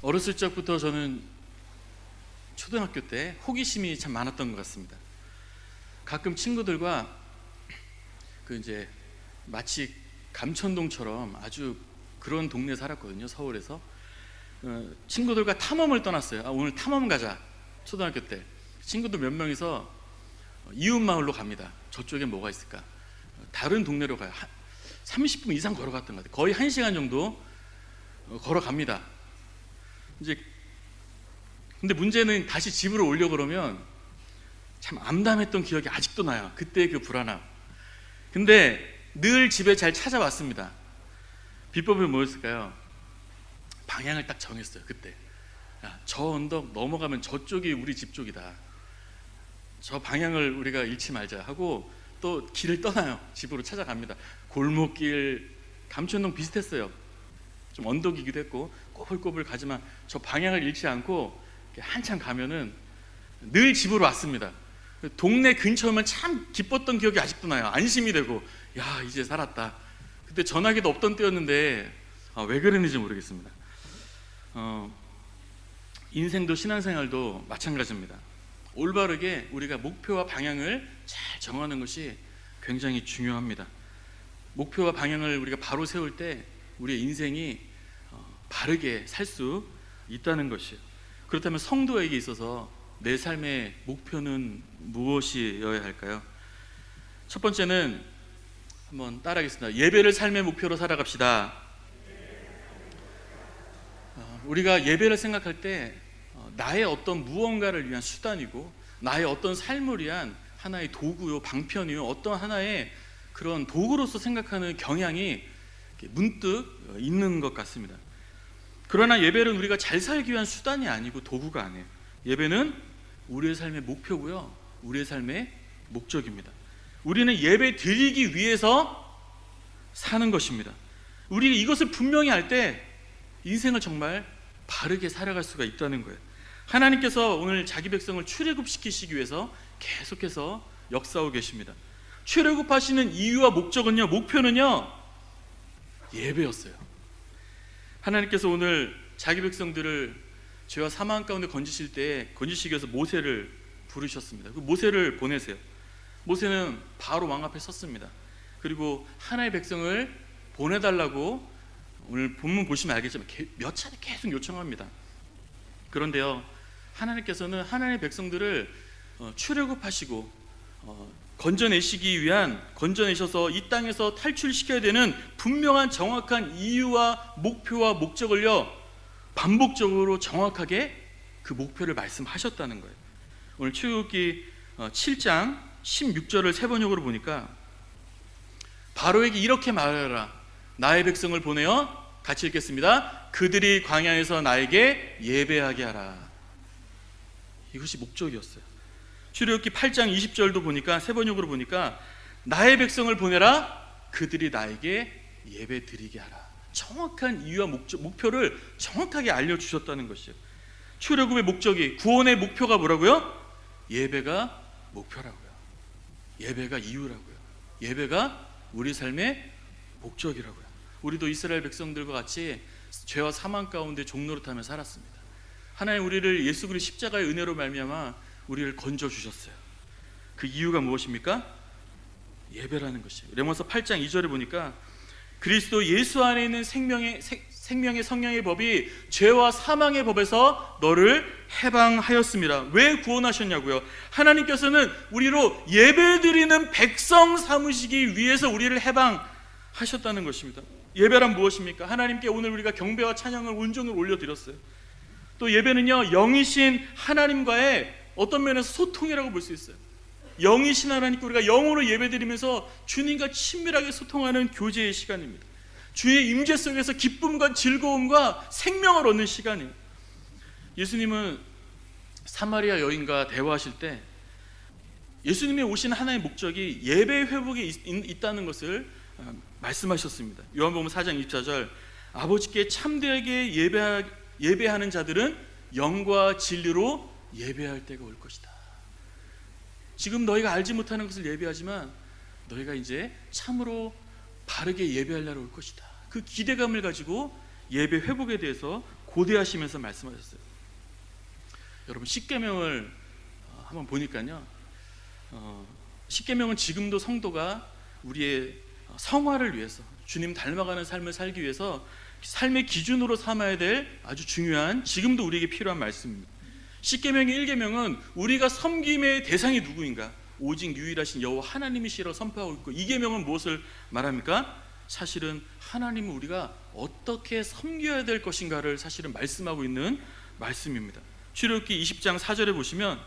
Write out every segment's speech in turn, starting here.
어렸을 적부터 저는 초등학교 때 호기심이 참 많았던 것 같습니다. 가끔 친구들과 이제 마치 감천동처럼 아주 그런 동네에 살았거든요. 서울에서 친구들과 탐험을 떠났어요. 오늘 탐험 가자. 초등학교 때 친구들 몇 명이서 이웃마을로 갑니다. 저쪽에 뭐가 있을까? 다른 동네로 가요. 30분 이상 걸어갔던 것 같아요. 거의 1시간 정도 걸어갑니다. 이제 근데 문제는 다시 집으로 오려고 그러면 참 암담했던 기억이 아직도 나요. 그때의 그 불안함. 근데 늘 집에 잘 찾아왔습니다. 비법이 뭐였을까요? 방향을 딱 정했어요. 그때 저 언덕 넘어가면 저쪽이 우리 집 쪽이다. 저 방향을 우리가 잃지 말자 하고 또 길을 떠나요. 집으로 찾아갑니다. 골목길, 감천동 비슷했어요. 좀 언덕이기도 했고 꼬불꼬불 가지만 저 방향을 잃지 않고 한참 가면은 늘 집으로 왔습니다. 동네 근처면 참 기뻤던 기억이 아직도 나요. 안심이 되고 야 이제 살았다. 그때 전화기도 없던 때였는데 왜 그랬는지 모르겠습니다. 인생도 신앙생활도 마찬가지입니다. 올바르게 우리가 목표와 방향을 잘 정하는 것이 굉장히 중요합니다. 목표와 방향을 우리가 바로 세울 때 우리의 인생이 바르게 살 수 있다는 것이에요. 그렇다면 성도에게 있어서 내 삶의 목표는 무엇이어야 할까요? 첫 번째는 한번 따라하겠습니다. 예배를 삶의 목표로 살아갑시다. 우리가 예배를 생각할 때 나의 어떤 무언가를 위한 수단이고 나의 어떤 삶을 위한 하나의 도구요, 방편이요, 어떤 하나의 그런 도구로서 생각하는 경향이 문득 있는 것 같습니다. 그러나 예배는 우리가 잘 살기 위한 수단이 아니고 도구가 아니에요. 예배는 우리의 삶의 목표고요, 우리의 삶의 목적입니다. 우리는 예배 드리기 위해서 사는 것입니다. 우리 이것을 분명히 알 때 인생을 정말 바르게 살아갈 수가 있다는 거예요. 하나님께서 오늘 자기 백성을 출애굽시키시기 위해서 계속해서 역사하고 계십니다. 출애굽하시는 이유와 목적은요, 목표는요, 예배였어요. 하나님께서 오늘 자기 백성들을 죄와 사망 가운데 건지시기 위해서 모세를 부르셨습니다. 그 모세를 보내세요. 모세는 바로 왕 앞에 섰습니다. 그리고 하나의 백성을 보내달라고 오늘 본문 보시면 알겠지만 몇 차례 계속 요청합니다. 그런데요, 하나님께서는 하나님의 백성들을 출애굽하시고 건져내셔서 이 땅에서 탈출시켜야 되는 분명한 정확한 이유와 목표와 목적을요, 반복적으로 정확하게 그 목표를 말씀하셨다는 거예요. 오늘 출애굽기 7장 16절을 세 번역으로 보니까 바로에게 이렇게 말하라. 나의 백성을 보내어 같이 읽겠습니다. 그들이 광야에서 나에게 예배하게 하라. 이것이 목적이었어요. 출애굽기 8장 20절도 보니까 세 번역으로 보니까 나의 백성을 보내라. 그들이 나에게 예배 드리게 하라. 정확한 이유와 목표를 정확하게 알려주셨다는 것이에요. 출애굽의 목적이, 구원의 목표가 뭐라고요? 예배가 목표라고요. 예배가 이유라고요. 예배가 우리 삶의 목적이라고요. 우리도 이스라엘 백성들과 같이 죄와 사망 가운데 종노릇하며 살았습니다. 하나님 우리를 예수 그리스도 십자가의 은혜로 말미암아 우리를 건져주셨어요. 그 이유가 무엇입니까? 예배라는 것이에요. 레몬서 8장 2절에 보니까 그리스도 예수 안에 있는 생명의 성령의 법이 죄와 사망의 법에서 너를 해방하였습니다. 왜 구원하셨냐고요? 하나님께서는 우리로 예배드리는 백성 삼으시기 위해서 우리를 해방하셨다는 것입니다. 예배란 무엇입니까? 하나님께 오늘 우리가 경배와 찬양을 온전히 올려드렸어요. 또 예배는요, 영이신 하나님과의 어떤 면에서 소통이라고 볼 수 있어요. 영이신 하나님께 우리가 영으로 예배드리면서 주님과 친밀하게 소통하는 교제의 시간입니다. 주의 임재 속에서 기쁨과 즐거움과 생명을 얻는 시간이에요. 예수님은 사마리아 여인과 대화하실 때 예수님이 오신 하나의 목적이 예배 회복에 있다는 것을 말씀하셨습니다. 요한복음 4장 24절 아버지께 참되게 예배하는 자들은 영과 진리로 예배할 때가 올 것이다. 지금 너희가 알지 못하는 것을 예배하지만 너희가 이제 참으로 바르게 예배할 날이 올 것이다. 그 기대감을 가지고 예배 회복에 대해서 고대하시면서 말씀하셨어요. 여러분, 십계명을 한번 보니까요, 십계명은 지금도 성도가 우리의 성화를 위해서, 주님 닮아가는 삶을 살기 위해서 삶의 기준으로 삼아야 될 아주 중요한, 지금도 우리에게 필요한 말씀입니다. 십계명의 1계명은 우리가 섬김의 대상이 누구인가? 오직 유일하신 여호와 하나님이시라고 선포하고 있고, 2계명은 무엇을 말합니까? 사실은 하나님을 우리가 어떻게 섬겨야 될 것인가를 사실은 말씀하고 있는 말씀입니다. 출애굽기 20장 4절에 보시면,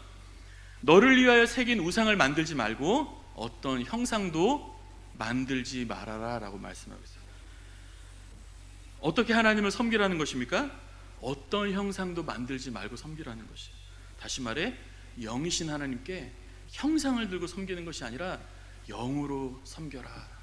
너를 위하여 새긴 우상을 만들지 말고 어떤 형상도 만들지 말아라 라고 말씀하고 있어요. 어떻게 하나님을 섬기라는 것입니까? 어떤 형상도 만들지 말고 섬기라는 것이에요. 다시 말해, 영이신 하나님께 형상을 들고 섬기는 것이 아니라 영으로 섬겨라,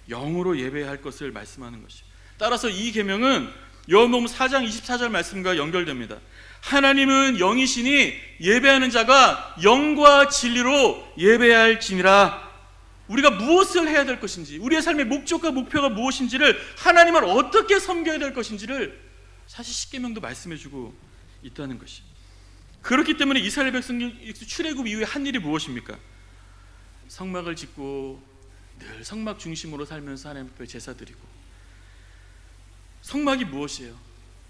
영으로 예배할 것을 말씀하는 것이에요. 따라서 이 계명은 요한복음 4장 24절 말씀과 연결됩니다. 하나님은 영이시니 예배하는 자가 영과 진리로 예배할지니라. 우리가 무엇을 해야 될 것인지, 우리의 삶의 목적과 목표가 무엇인지를, 하나님을 어떻게 섬겨야 될 것인지를 사실 십계명도 말씀해주고 있다는 것이. 그렇기 때문에 이스라엘 백성이 출애굽 이후에 한 일이 무엇입니까? 성막을 짓고 늘 성막 중심으로 살면서 하나님 앞에 제사 드리고. 성막이 무엇이에요?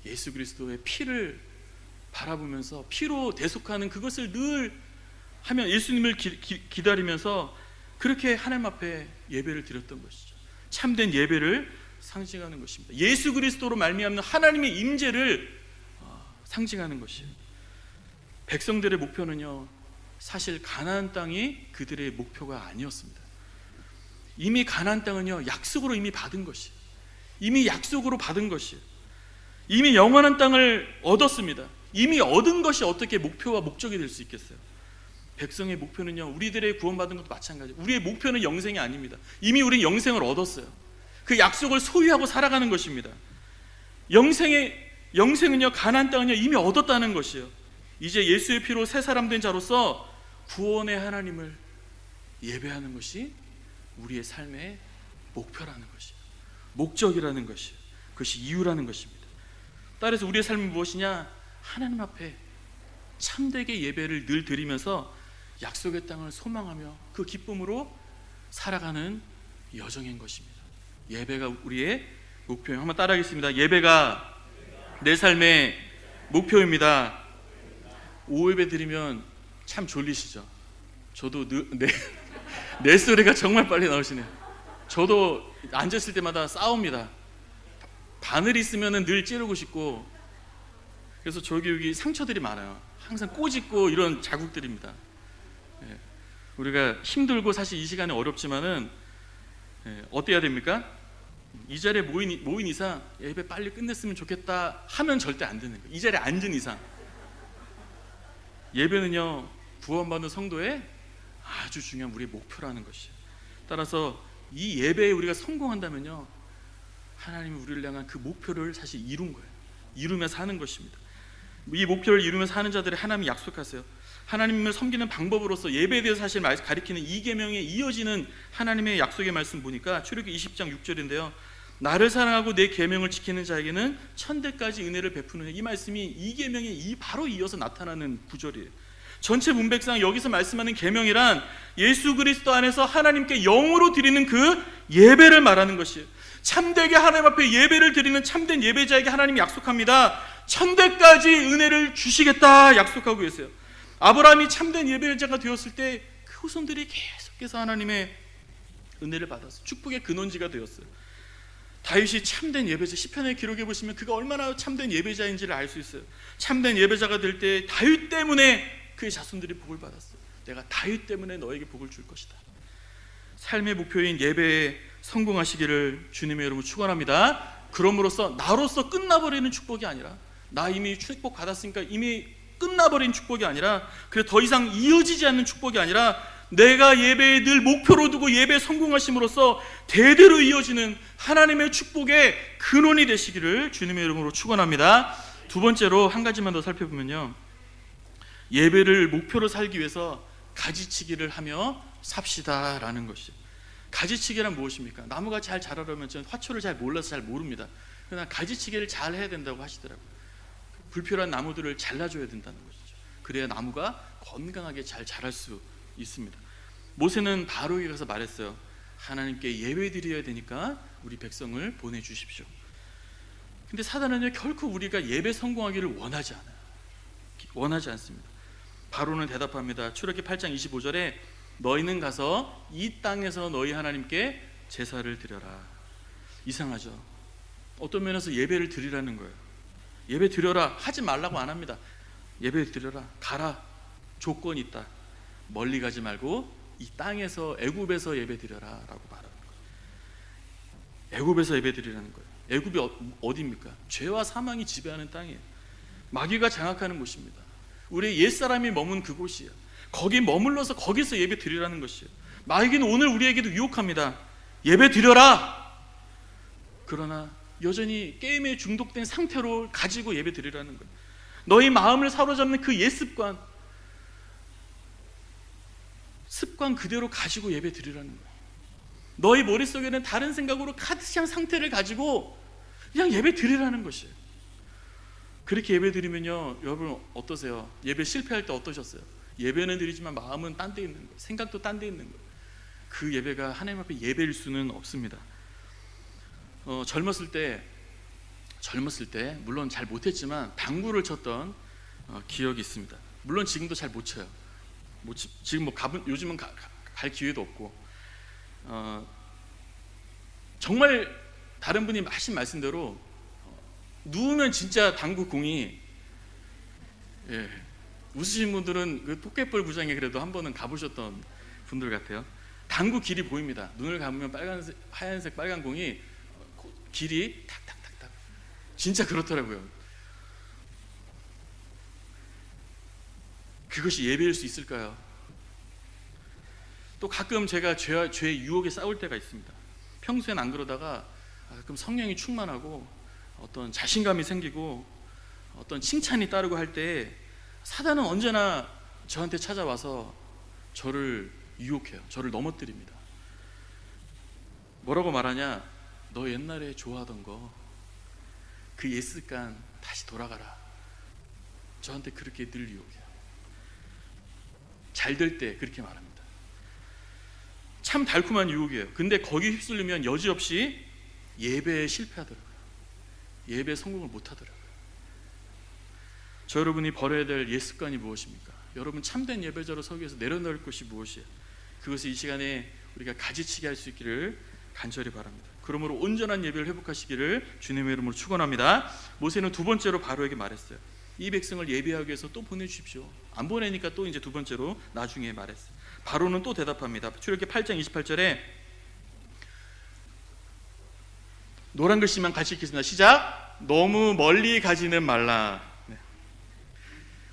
예수 그리스도의 피를 바라보면서 피로 대속하는 그것을 늘 하면, 예수님을 기다리면서 그렇게 하나님 앞에 예배를 드렸던 것이죠. 참된 예배를 상징하는 것입니다. 예수 그리스도로 말미암는 하나님의 임재를 상징하는 것이에요. 백성들의 목표는요, 사실 가나안 땅이 그들의 목표가 아니었습니다. 이미 가나안 땅은요, 약속으로 이미 받은 것이에요. 이미 약속으로 받은 것이에요. 이미 영원한 땅을 얻었습니다. 이미 얻은 것이 어떻게 목표와 목적이 될 수 있겠어요? 백성의 목표는요, 우리들의 구원받은 것도 마찬가지예요. 우리의 목표는 영생이 아닙니다. 이미 우리는 영생을 얻었어요. 그 약속을 소유하고 살아가는 것입니다. 영생은요, 가나안 땅은요, 이미 얻었다는 것이에요. 이제 예수의 피로 새 사람 된 자로서 구원의 하나님을 예배하는 것이 우리의 삶의 목표라는 것이에요. 목적이라는 것이에요. 그것이 이유라는 것입니다. 따라서 우리의 삶은 무엇이냐? 하나님 앞에 참되게 예배를 늘 드리면서 약속의 땅을 소망하며 그 기쁨으로 살아가는 여정인 것입니다. 예배가 우리의 목표예요. 한번 따라하겠습니다. 예배가 내 삶의 목표입니다. 오후 예배 드리면 참 졸리시죠? 저도 내 소리가 정말 빨리 나오시네요. 저도 앉았을 때마다 싸웁니다. 바늘 있으면 늘 찌르고 싶고, 그래서 여기 상처들이 많아요. 항상 꼬집고 이런 자국들입니다. 우리가 힘들고 사실 이 시간에 어렵지만은 어때야 됩니까? 이 자리에 모인 이상 예배 빨리 끝냈으면 좋겠다 하면 절대 안 되는 거예요. 이 자리에 앉은 이상. 예배는요, 구원받는 성도의 아주 중요한 우리의 목표라는 것이에요. 따라서 이 예배에 우리가 성공한다면요, 하나님이 우리를 향한 그 목표를 사실 이룬 거예요. 이루면서 하는 것입니다. 이 목표를 이루면서 하는 자들이 하나님이 약속하세요. 하나님을 섬기는 방법으로서 예배에 대해서 사실 가리키는 2계명에 이어지는 하나님의 약속의 말씀 보니까 출애굽기 20장 6절인데요. 나를 사랑하고 내 계명을 지키는 자에게는 천대까지 은혜를 베푸느냐. 이 말씀이 2계명에 바로 이어서 나타나는 구절이에요. 전체 문맥상 여기서 말씀하는 계명이란 예수 그리스도 안에서 하나님께 영으로 드리는 그 예배를 말하는 것이에요. 참되게 하나님 앞에 예배를 드리는 참된 예배자에게 하나님이 약속합니다. 천대까지 은혜를 주시겠다 약속하고 계세요. 아브라함이 참된 예배자가 되었을 때 그 후손들이 계속해서 하나님의 은혜를 받았어요. 축복의 근원지가 되었어요. 다윗이 참된 예배자, 시편에 기록해 보시면 그가 얼마나 참된 예배자인지를 알 수 있어요. 참된 예배자가 될 때 다윗 때문에 그의 자손들이 복을 받았어요. 내가 다윗 때문에 너에게 복을 줄 것이다. 삶의 목표인 예배에 성공하시기를 주님의 이름으로 축원합니다. 그럼으로써 나로서 끝나버리는 축복이 아니라, 나 이미 축복 받았으니까 이미 끝나버린 축복이 아니라, 그래 더 이상 이어지지 않는 축복이 아니라, 내가 예배에 늘 목표로 두고 예배에 성공하심으로써 대대로 이어지는 하나님의 축복의 근원이 되시기를 주님의 이름으로 축원합니다. 두 번째로 한 가지만 더 살펴보면요, 예배를 목표로 살기 위해서 가지치기를 하며 삽시다라는 것이에요. 가지치기란 무엇입니까? 나무가 잘 자라려면 저는 화초를 잘 몰라서 잘 모릅니다. 그러나 가지치기를 잘 해야 된다고 하시더라고요. 불필요한 나무들을 잘라줘야 된다는 것이죠. 그래야 나무가 건강하게 잘 자랄 수 있습니다. 모세는 바로에게 가서 말했어요. 하나님께 예배 드려야 되니까 우리 백성을 보내주십시오. 근데 사단은요, 결코 우리가 예배 성공하기를 원하지 않아요. 원하지 않습니다. 바로는 대답합니다. 출애굽기 8장 25절에 너희는 가서 이 땅에서 너희 하나님께 제사를 드려라. 이상하죠? 어떤 면에서 예배를 드리라는 거예요. 예배 드려라 하지 말라고 안 합니다. 예배 드려라, 가라. 조건이 있다. 멀리 가지 말고 이 땅에서, 애굽에서 예배 드려라 라고 말하는 거예요. 애굽에서 예배 드리라는 거예요. 애굽이 어디입니까? 죄와 사망이 지배하는 땅이에요. 마귀가 장악하는 곳입니다. 우리의 옛사람이 머문 그곳이에요. 거기 머물러서 거기서 예배 드리라는 것이에요. 마귀는 오늘 우리에게도 유혹합니다. 예배 드려라. 그러나 여전히 게임에 중독된 상태로 가지고 예배 드리라는 거예요. 너희 마음을 사로잡는 그 옛 습관 그대로 가지고 예배 드리라는 거예요. 너희 머릿속에는 다른 생각으로 가득 찬 상태를 가지고 그냥 예배 드리라는 것이에요. 그렇게 예배 드리면요, 여러분 어떠세요? 예배 실패할 때 어떠셨어요? 예배는 드리지만 마음은 딴 데 있는 거예요. 생각도 딴 데 있는 거예요. 그 예배가 하나님 앞에 예배일 수는 없습니다. 젊었을 때 물론 잘 못했지만 당구를 쳤던 기억이 있습니다. 물론 지금도 잘 못 쳐요. 지금 요즘은 갈 기회도 없고, 정말 다른 분이 하신 말씀대로 누우면 진짜 당구 공이, 웃으신 분들은 그 포켓볼 구장에 그래도 한 번은 가보셨던 분들 같아요. 당구 길이 보입니다. 눈을 감으면 하얀색 빨간 공이 길이 탁탁탁탁, 진짜 그렇더라고요. 그것이 예배일 수 있을까요? 또 가끔 제가 죄의 유혹에 싸울 때가 있습니다. 평소엔 안 그러다가 가끔 성령이 충만하고 어떤 자신감이 생기고 어떤 칭찬이 따르고 할 때 사단은 언제나 저한테 찾아와서 저를 유혹해요. 저를 넘어뜨립니다. 뭐라고 말하냐? 너 옛날에 좋아하던 거, 그 옛 습관 다시 돌아가라. 저한테 그렇게 늘 유혹해요. 잘 될 때 그렇게 말합니다. 참 달콤한 유혹이에요. 근데 거기 휩쓸리면 여지없이 예배에 실패하더라고요. 예배 성공을 못하더라고요. 저 여러분이 버려야 될 옛 습관이 무엇입니까? 여러분 참된 예배자로 서기 위해서 내려놓을 것이 무엇이에요? 그것을 이 시간에 우리가 가지치게 할 수 있기를 간절히 바랍니다. 그러므로 온전한 예배를 회복하시기를 주님의 이름으로 축원합니다. 모세는 두 번째로 바로에게 말했어요. 이 백성을 예배하기 위해서 또 보내주십시오. 안 보내니까 또 이제 두 번째로 나중에 말했어요. 바로는 또 대답합니다. 출애굽기 8장 28절에 노란 글씨만 같이 읽겠습니다. 시작. 너무 멀리 가지는 말라. 네.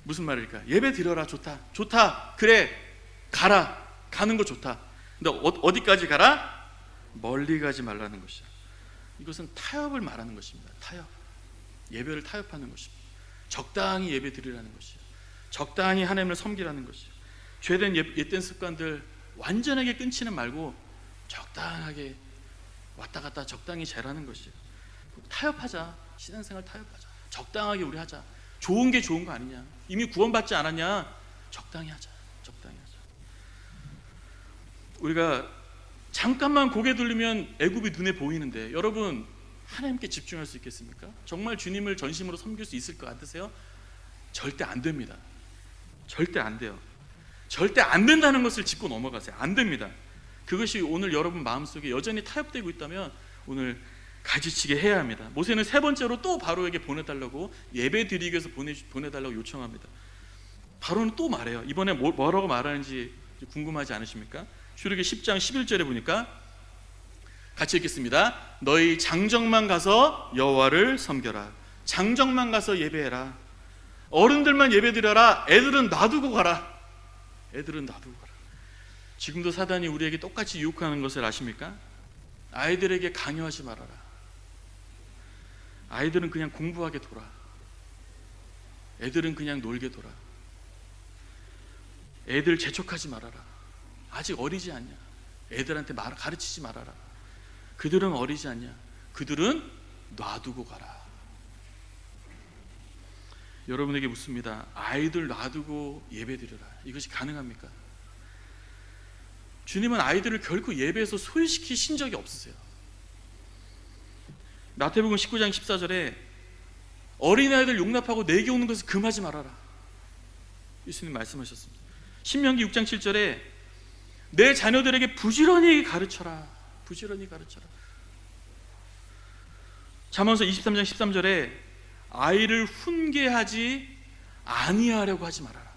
무슨 말일까? 예배 드려라. 좋다. 그래, 가라. 가는 거 좋다. 근데 어디까지 가라? 멀리 가지 말라는 것이야. 이것은 타협을 말하는 것입니다. 타협. 예배를 타협하는 것입니다. 적당히 예배 드리라는 것이에요. 적당히 하나님을 섬기라는 것이에요. 죄된 옛된 습관들 완전하게 끊지는 말고 적당하게 왔다 갔다 적당히 재라는 것이에요. 타협하자. 신앙생활 타협하자. 적당하게 우리 하자. 좋은 게 좋은 거 아니냐? 이미 구원받지 않았냐? 적당히 하자. 우리가 잠깐만 고개 돌리면 애굽이 눈에 보이는데 여러분 하나님께 집중할 수 있겠습니까? 정말 주님을 전심으로 섬길 수 있을 것 같으세요? 절대 안 됩니다. 절대 안 돼요. 절대 안 된다는 것을 짚고 넘어가세요. 안 됩니다. 그것이 오늘 여러분 마음속에 여전히 타협되고 있다면 오늘 가지치게 해야 합니다. 모세는 세 번째로 또 바로에게 보내달라고, 예배 드리기 위해서 보내달라고 요청합니다. 바로는 또 말해요. 이번에 뭐라고 말하는지 궁금하지 않으십니까? 출애굽기 10장 11절에 보니까 같이 읽겠습니다. 너희 장정만 가서 여호와를 섬겨라. 장정만 가서 예배해라. 어른들만 예배드려라. 애들은 놔두고 가라. 지금도 사단이 우리에게 똑같이 유혹하는 것을 아십니까? 아이들에게 강요하지 말아라. 아이들은 그냥 공부하게 둬라. 애들은 그냥 놀게 둬라. 애들 재촉하지 말아라. 아직 어리지 않냐? 애들한테 가르치지 말아라. 그들은 어리지 않냐? 그들은 놔두고 가라. 여러분에게 묻습니다. 아이들 놔두고 예배드려라. 이것이 가능합니까? 주님은 아이들을 결코 예배에서 소외시키신 적이 없으세요. 마태복음 19장 14절에 어린아이들 용납하고 내게 오는 것을 금하지 말아라. 예수님 말씀하셨습니다. 신명기 6장 7절에 내 자녀들에게 부지런히 가르쳐라. 부지런히 가르쳐라. 잠언서 23장 13절에 아이를 훈계하지 아니하려고 하지 말아라.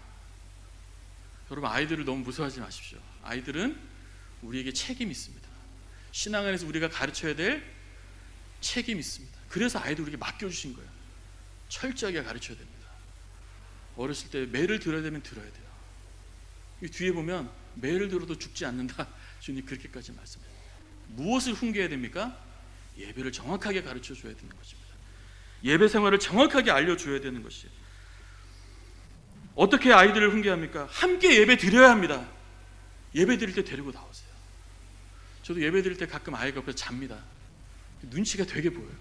여러분, 아이들을 너무 무서워하지 마십시오. 아이들은 우리에게 책임이 있습니다. 신앙 안에서 우리가 가르쳐야 될 책임이 있습니다. 그래서 아이들 우리에게 맡겨주신 거예요. 철저하게 가르쳐야 됩니다. 어렸을 때 매를 들어야 되면 들어야 돼요. 이 뒤에 보면 매를 들어도 죽지 않는다. 주님 그렇게까지 말씀해요. 무엇을 훈계해야 됩니까? 예배를 정확하게 가르쳐줘야 되는 것입니다. 예배 생활을 정확하게 알려줘야 되는 것이에요. 어떻게 아이들을 훈계합니까? 함께 예배 드려야 합니다. 예배 드릴 때 데리고 나오세요. 저도 예배 드릴 때 가끔 아이가 옆에서 잡니다. 눈치가 되게 보여요.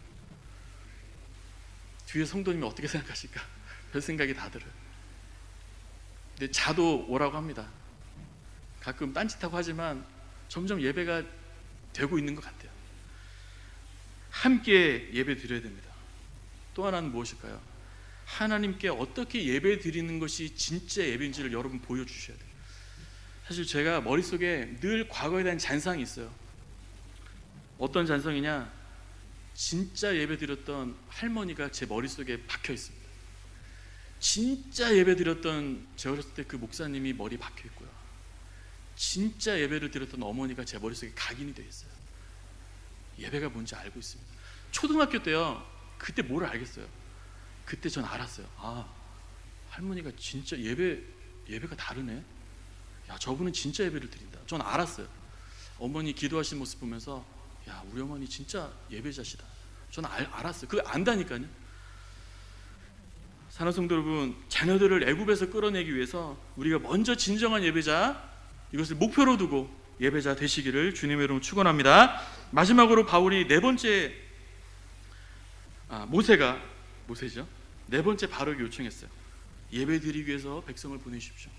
뒤에 성도님이 어떻게 생각하실까? 별 생각이 다 들어요. 근데 자도 오라고 합니다. 가끔 딴짓하고 하지만 점점 예배가 되고 있는 것 같아요. 함께 예배 드려야 됩니다. 또 하나는 무엇일까요? 하나님께 어떻게 예배 드리는 것이 진짜 예배인지를 여러분 보여주셔야 돼요. 사실 제가 머릿속에 늘 과거에 대한 잔상이 있어요. 어떤 잔상이냐? 진짜 예배 드렸던 할머니가 제 머릿속에 박혀 있습니다. 진짜 예배 드렸던 제 어렸을 때 그 목사님이 머리에 박혀 있고요. 진짜 예배를 드렸던 어머니가 제 머릿속에 각인이 되어 있어요. 예배가 뭔지 알고 있습니다. 초등학교 때요, 그때 뭘 알겠어요? 그때 전 알았어요. 아, 할머니가 진짜 예배가 다르네. 야, 저분은 진짜 예배를 드린다. 전 알았어요. 어머니 기도하시는 모습 보면서 야, 우리 어머니 진짜 예배자시다. 저는 알았어요. 그거 안다니까요. 사랑하는 성도 여러분, 자녀들을 애굽에서 끌어내기 위해서 우리가 먼저 진정한 예배자, 이것을 목표로 두고 예배자 되시기를 주님의 이름으로 축원합니다. 마지막으로 바울이 네 번째 모세죠. 네 번째 바로에게 요청했어요. 예배 드리기 위해서 백성을 보내십시오.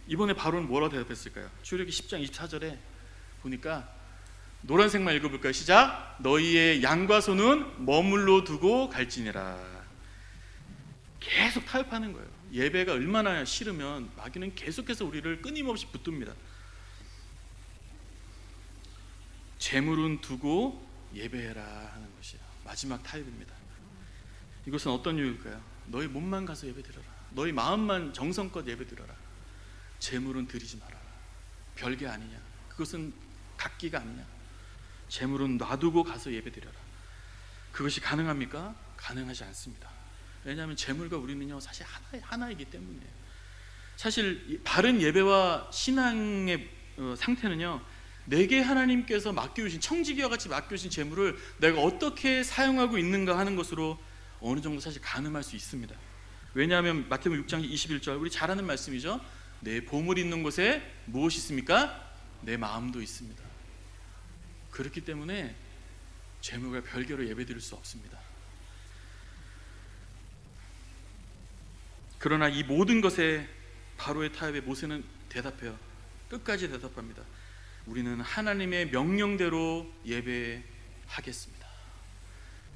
이번에 바로는 뭐라고 대답했을까요? 출애굽기 10장 24절에 보니까 노란색만 읽어볼까요? 시작. 너희의 양과 소는 머물러 두고 갈지니라. 계속 타협하는 거예요. 예배가 얼마나 싫으면 마귀는 계속해서 우리를 끊임없이 붙듭니다. 재물은 두고 예배해라 하는 것이에요. 마지막 타협입니다. 이것은 어떤 이유일까요? 너희 몸만 가서 예배드려라. 너희 마음만 정성껏 예배드려라. 재물은 드리지 말아라. 별게 아니냐. 그것은 갓기가 아니냐. 재물은 놔두고 가서 예배드려라. 그것이 가능합니까? 가능하지 않습니다. 왜냐하면 재물과 우리는요, 사실 하나이기 때문이에요. 사실 바른 예배와 신앙의 상태는요, 내게 하나님께서 맡겨주신, 청지기와 같이 맡겨주신 재물을 내가 어떻게 사용하고 있는가 하는 것으로 어느 정도 사실 가늠할 수 있습니다. 왜냐하면 마태복음 6장 21절, 우리 잘 아는 말씀이죠. 내 보물 있는 곳에 무엇이 있습니까? 내 마음도 있습니다. 그렇기 때문에 재물과 별개로 예배드릴 수 없습니다. 그러나 이 모든 것에 바로의 타협에 모세는 대답해요. 끝까지 대답합니다. 우리는 하나님의 명령대로 예배하겠습니다.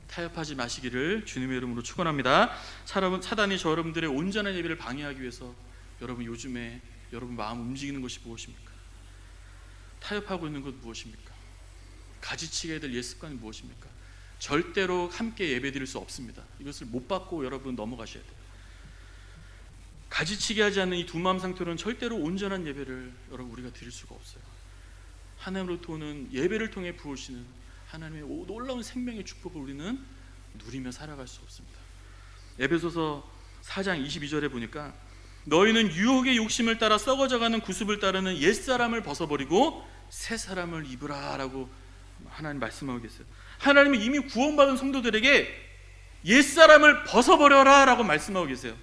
타협하지 마시기를 주님의 이름으로 축원합니다. 사단이 저 여러분들의 온전한 예배를 방해하기 위해서 여러분 요즘에 여러분 마음 움직이는 것이 무엇입니까? 타협하고 있는 것 무엇입니까? 가지치게 될 옛 습관이 무엇입니까? 절대로 함께 예배드릴 수 없습니다. 이것을 못 받고 여러분 넘어가셔야 돼요. 가지치게 하지 않는 이 두 마음 상태로는 절대로 온전한 예배를 여러분 우리가 드릴 수가 없어요. 하나님으로부터 오는 예배를 통해 부으시는 하나님의 놀라운 생명의 축복을 우리는 누리며 살아갈 수 없습니다. 에베소서 4장 22절에 보니까 너희는 유혹의 욕심을 따라 썩어져가는 구습을 따르는 옛사람을 벗어버리고 새 사람을 입으라 라고 하나님 말씀하고 계세요. 하나님은 이미 구원받은 성도들에게 옛사람을 벗어버려라 라고 말씀하고 계세요.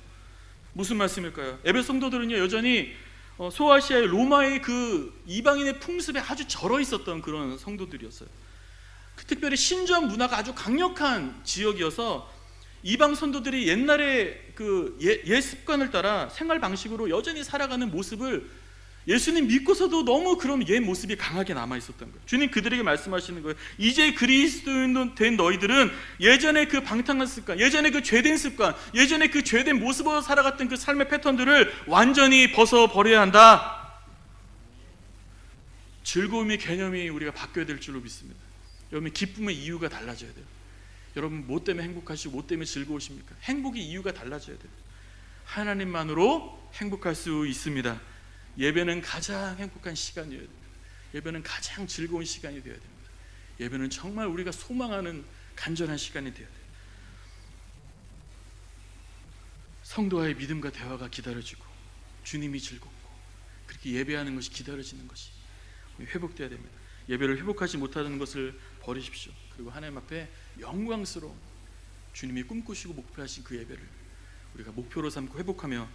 무슨 말씀일까요? 에베소 성도들은요, 여전히 소아시아의 로마의 그 이방인의 풍습에 아주 절어 있었던 그런 성도들이었어요. 특별히 신전 문화가 아주 강력한 지역이어서 이방 선도들이 옛날에 그 옛 습관을 따라 생활 방식으로 여전히 살아가는 모습을 예수님 믿고서도 너무 그런 옛 모습이 강하게 남아 있었던 거예요. 주님 그들에게 말씀하시는 거예요. 이제 그리스도인 된 너희들은 예전에 그 방탕한 습관, 예전에 그 죄된 습관, 예전에 그 죄된 모습으로 살아갔던 그 삶의 패턴들을 완전히 벗어버려야 한다. 즐거움의 개념이 우리가 바뀌어야 될 줄로 믿습니다. 여러분, 기쁨의 이유가 달라져야 돼요. 여러분, 뭐 때문에 행복하시고 뭐 때문에 즐거우십니까? 행복의 이유가 달라져야 돼요. 하나님만으로 행복할 수 있습니다. 예배는 가장 행복한 시간이어야 됩니다. 예배는 가장 즐거운 시간이 되어야 됩니다. 예배는 정말 우리가 소망하는 간절한 시간이 되어야 돼요. 성도와의 믿음과 대화가 기다려지고 주님이 즐겁고 그렇게 예배하는 것이 기다려지는 것이 회복되어야 됩니다. 예배를 회복하지 못하는 것을 버리십시오. 그리고 하나님 앞에 영광스러운 주님이 꿈꾸시고 목표하신 그 예배를 우리가 목표로 삼고 회복하며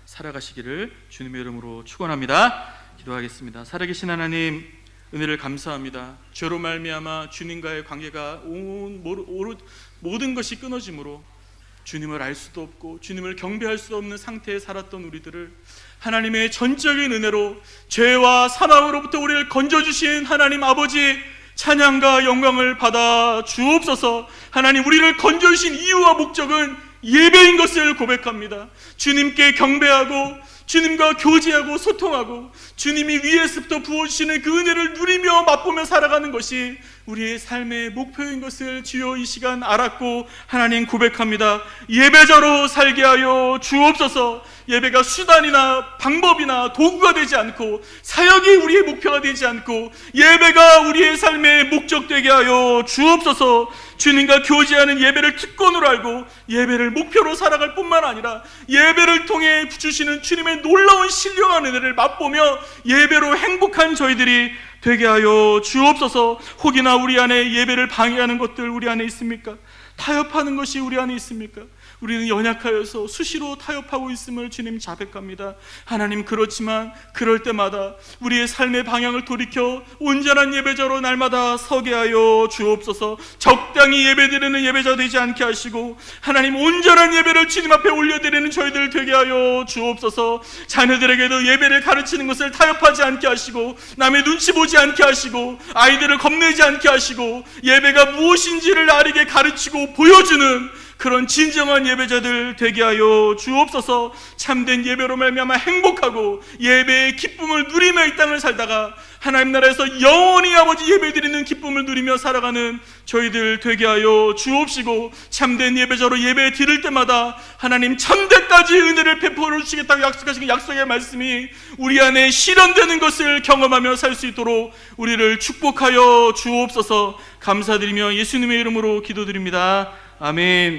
살아가시기를 주님의 이름으로 축원합니다. 기도하겠습니다. 살아계신 하나님, 은혜를 감사합니다. 죄로 말미암아 주님과의 관계가 모든 것이 끊어짐으로 주님을 알 수도 없고 주님을 경배할 수 없는 상태에 살았던 우리들을 하나님의 전적인 은혜로 죄와 사망으로부터 우리를 건져주신 하나님 아버지 찬양과 영광을 받아 주옵소서. 하나님, 우리를 건져주신 이유와 목적은 예배인 것을 고백합니다. 주님께 경배하고 주님과 교제하고 소통하고 주님이 위에서부터 부어주시는 그 은혜를 누리며 맛보며 살아가는 것이 우리의 삶의 목표인 것을 주여 이 시간 알았고 하나님 고백합니다. 예배자로 살게 하여 주옵소서. 예배가 수단이나 방법이나 도구가 되지 않고 사역이 우리의 목표가 되지 않고 예배가 우리의 삶의 목적 되게 하여 주옵소서. 주님과 교제하는 예배를 특권으로 알고 예배를 목표로 살아갈 뿐만 아니라 예배를 통해 주시는 주님의 놀라운 신령한 은혜를 맛보며 예배로 행복한 저희들이 되게 하여 주옵소서. 혹이나 우리 안에 예배를 방해하는 것들 우리 안에 있습니까? 타협하는 것이 우리 안에 있습니까? 우리는 연약하여서 수시로 타협하고 있음을 주님 자백합니다. 하나님, 그렇지만 그럴 때마다 우리의 삶의 방향을 돌이켜 온전한 예배자로 날마다 서게 하여 주옵소서. 적당히 예배드리는 예배자 되지 않게 하시고 하나님, 온전한 예배를 주님 앞에 올려드리는 저희들 되게 하여 주옵소서. 자녀들에게도 예배를 가르치는 것을 타협하지 않게 하시고 남의 눈치 보지 않게 하시고 아이들을 겁내지 않게 하시고 예배가 무엇인지를 알게 가르치고 보여주는 그런 진정한 예배자들 되게 하여 주옵소서. 참된 예배로 말미암아 행복하고 예배의 기쁨을 누리며 이 땅을 살다가 하나님 나라에서 영원히 아버지 예배드리는 기쁨을 누리며 살아가는 저희들 되게 하여 주옵시고 참된 예배자로 예배 드릴 때마다 하나님 천대까지 은혜를 베풀어 주시겠다고 약속하신 그 약속의 말씀이 우리 안에 실현되는 것을 경험하며 살 수 있도록 우리를 축복하여 주옵소서. 감사드리며 예수님의 이름으로 기도드립니다. 아멘.